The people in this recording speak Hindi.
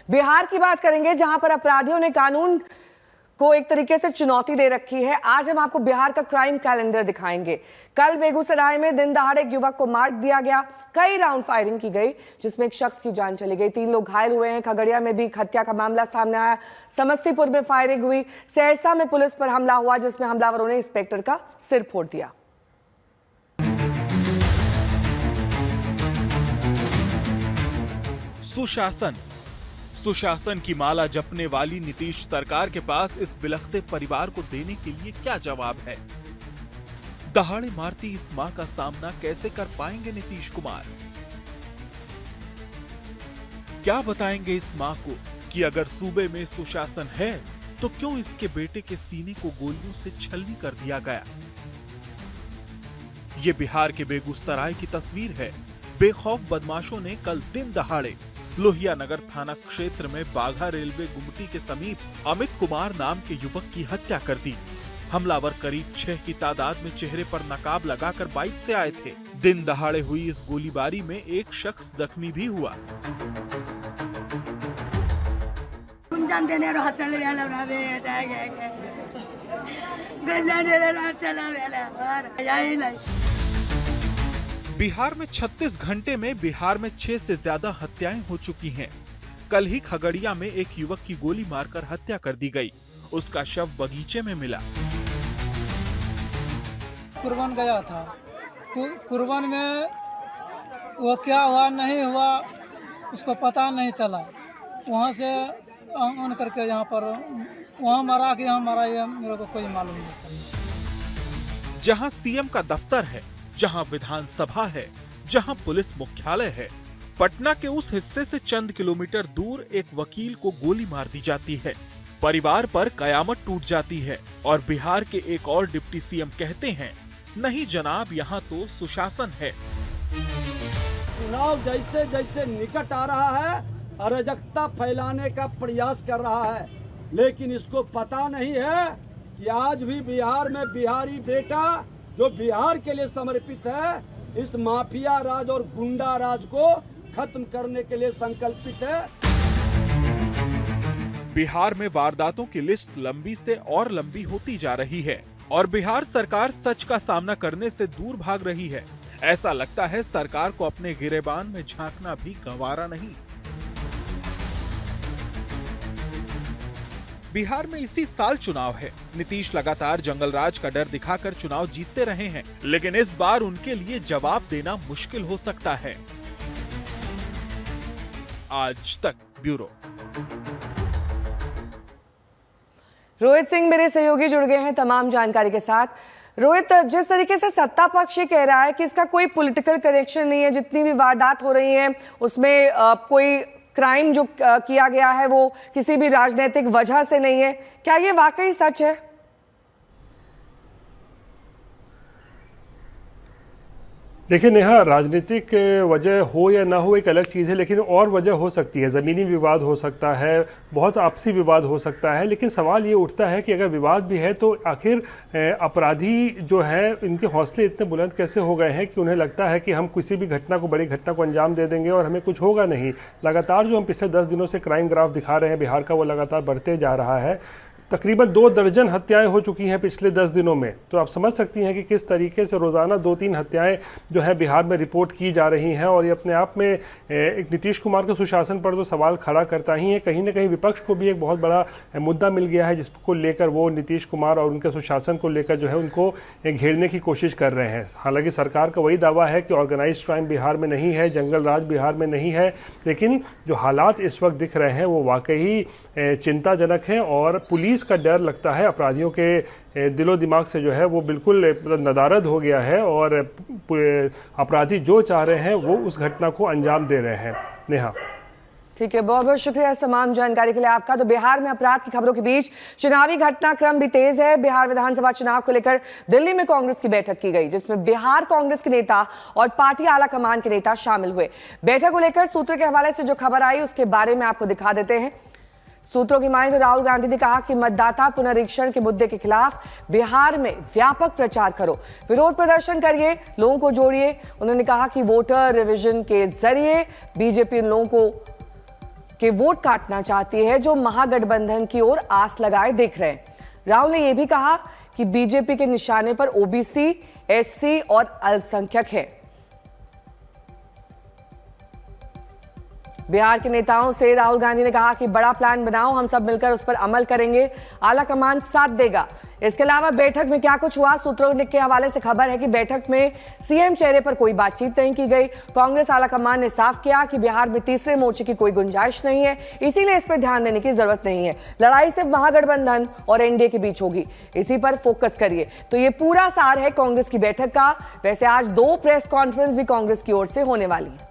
बिहार की बात करेंगे जहां पर अपराधियों ने कानून को एक तरीके से चुनौती दे रखी है। आज हम आपको बिहार का क्राइम कैलेंडर दिखाएंगे। कल बेगूसराय में दिन दहाड़े एक युवक को मार दिया गया, कई राउंड फायरिंग की गई जिसमें एक शख्स की जान चली गई, 3 लोग घायल हुए हैं। खगड़िया में भी हत्या का मामला सामने आया, समस्तीपुर में फायरिंग हुई, सहरसा में पुलिस पर हमला हुआ जिसमें हमलावरों ने इंस्पेक्टर का सिर फोड़ दिया। सुशासन की माला जपने वाली नीतीश सरकार के पास इस बिलखते परिवार को देने के लिए क्या जवाब है? दहाड़े मारती इस मां का सामना कैसे कर पाएंगे नीतीश कुमार? क्या बताएंगे इस मां को कि अगर सूबे में सुशासन है तो क्यों इसके बेटे के सीने को गोलियों से छलनी कर दिया गया? ये बिहार के बेगूसराय की तस्वीर है। बेखौफ बदमाशों ने कल दिन दहाड़े लोहिया नगर थाना क्षेत्र में बाघा रेलवे गुमटी के समीप अमित कुमार नाम के युवक की हत्या कर दी। हमलावर करीब 6 की तादाद में चेहरे पर नकाब लगाकर बाइक से आए थे। दिन दहाड़े हुई इस गोलीबारी में एक शख्स जख्मी भी हुआ। बिहार में 36 घंटे में बिहार में 6 से ज्यादा हत्याएं हो चुकी हैं। कल ही खगड़िया में एक युवक की गोली मारकर हत्या कर दी गई, उसका शव बगीचे में मिला। कुर्बान गया था, कुर्बान में वो क्या हुआ नहीं हुआ उसको पता नहीं चला। वहाँ से ऑन करके यहाँ पर वहाँ मारा कि यहाँ मारा, ये मेरे को कोई मालूम नहीं चला। जहाँ सीएम का दफ्तर है, जहां विधानसभा है, जहां पुलिस मुख्यालय है, पटना के उस हिस्से से चंद किलोमीटर दूर एक वकील को गोली मार दी जाती है। परिवार पर कयामत टूट जाती है और बिहार के एक और डिप्टी सीएम कहते हैं, नहीं जनाब, यहाँ तो सुशासन है। चुनाव जैसे जैसे निकट आ रहा है, अराजकता फैलाने का प्रयास कर रहा है, लेकिन इसको पता नहीं है कि आज भी बिहार में बिहारी बेटा जो बिहार के लिए समर्पित है, इस माफिया राज और गुंडा राज को खत्म करने के लिए संकल्पित है। बिहार में वारदातों की लिस्ट लंबी से और लंबी होती जा रही है और बिहार सरकार सच का सामना करने से दूर भाग रही है। ऐसा लगता है सरकार को अपने गिरेबान में झांकना भी गंवारा नहीं। बिहार में इसी साल चुनाव है। नीतीश लगातार जंगल राज का डर दिखाकर चुनाव जीतते रहे हैं, लेकिन इस बार उनके लिए जवाब देना मुश्किल हो सकता है। आज तक ब्यूरो। रोहित सिंह मेरे सहयोगी जुड़ गए हैं तमाम जानकारी के साथ। रोहित, जिस तरीके से सत्ता पक्ष ये कह रहा है कि इसका कोई पॉलिटिकल कनेक्शन नहीं है, जितनी भी वारदात हो रही हैं उसमें कोई क्राइम जो किया गया है वो किसी भी राजनीतिक वजह से नहीं है, क्या ये वाकई सच है? देखिए नेहा, राजनीतिक वजह हो या ना हो एक अलग चीज़ है, लेकिन और वजह हो सकती है। ज़मीनी विवाद हो सकता है, बहुत आपसी विवाद हो सकता है, लेकिन सवाल ये उठता है कि अगर विवाद भी है तो आखिर अपराधी जो है इनके हौसले इतने बुलंद कैसे हो गए हैं कि उन्हें लगता है कि हम किसी भी घटना को, बड़ी घटना को अंजाम दे देंगे और हमें कुछ होगा नहीं। लगातार जो हम पिछले 10 दिनों से क्राइम ग्राफ दिखा रहे हैं बिहार का, वो लगातार बढ़ते जा रहा है। तकरीबन 2 दर्जन हत्याएं हो चुकी हैं पिछले 10 दिनों में। तो आप समझ सकती हैं कि किस तरीके से रोज़ाना 2-3 हत्याएं जो है बिहार में रिपोर्ट की जा रही हैं। और ये अपने आप में एक नीतीश कुमार के सुशासन पर तो सवाल खड़ा करता ही है। कहीं ना कहीं विपक्ष को भी एक बहुत बड़ा मुद्दा मिल गया है जिसको लेकर वो नीतीश कुमार और उनके सुशासन को लेकर जो है उनको घेरने की कोशिश कर रहे हैं। हालांकि सरकार का वही दावा है कि ऑर्गेनाइज्ड क्राइम बिहार में नहीं है, जंगल राज बिहार में नहीं है, लेकिन जो हालात इस वक्त दिख रहे हैं वो वाकई चिंताजनक हैं और पुलिस का डर लगता है अपराधियों के दिलो दिमाग से जो है वो बिल्कुल नदारद हो गया है और अपराधी जो चाह रहे हैं वो उस घटना को अंजाम दे रहे हैं। नेहा, ठीक है, बहुत बहुत शुक्रिया इस तमाम जानकारी के लिए आपका। तो बिहार में अपराध की खबरों के बीच चुनावी घटनाक्रम भी तेज है। बिहार विधानसभा चुनाव को लेकर दिल्ली में कांग्रेस की बैठक की गई जिसमें बिहार कांग्रेस के नेता और पार्टी आला कमान के नेता शामिल हुए। बैठक को लेकर सूत्रों के हवाले से जो खबर आई उसके बारे में आपको दिखा देते हैं। सूत्रों की माने तो राहुल गांधी ने कहा कि मतदाता पुनरीक्षण के मुद्दे के खिलाफ बिहार में व्यापक प्रचार करो, विरोध प्रदर्शन करिए, लोगों को जोड़िए। उन्होंने कहा कि वोटर रिवीजन के जरिए बीजेपी उन लोगों को के वोट काटना चाहती है, जो महागठबंधन की ओर आस लगाए देख रहे हैं। राहुल ने यह भी कहा कि बीजेपी के निशाने पर ओबीसी, एससी और अल्पसंख्यक है। बिहार के नेताओं से राहुल गांधी ने कहा कि बड़ा प्लान बनाओ, हम सब मिलकर उस पर अमल करेंगे, आला कमान साथ देगा। इसके अलावा बैठक में क्या कुछ हुआ, सूत्रों के हवाले से खबर है कि बैठक में सीएम चेहरे पर कोई बातचीत नहीं की गई। कांग्रेस आला कमान ने साफ किया कि बिहार में तीसरे मोर्चे की कोई गुंजाइश नहीं है, इसीलिए इस पर ध्यान देने की जरूरत नहीं है। लड़ाई सिर्फ महागठबंधन और एनडीए के बीच होगी, इसी पर फोकस करिए। तो ये पूरा सार है कांग्रेस की बैठक का। वैसे आज 2 प्रेस कॉन्फ्रेंस भी कांग्रेस की ओर से होने वाली है।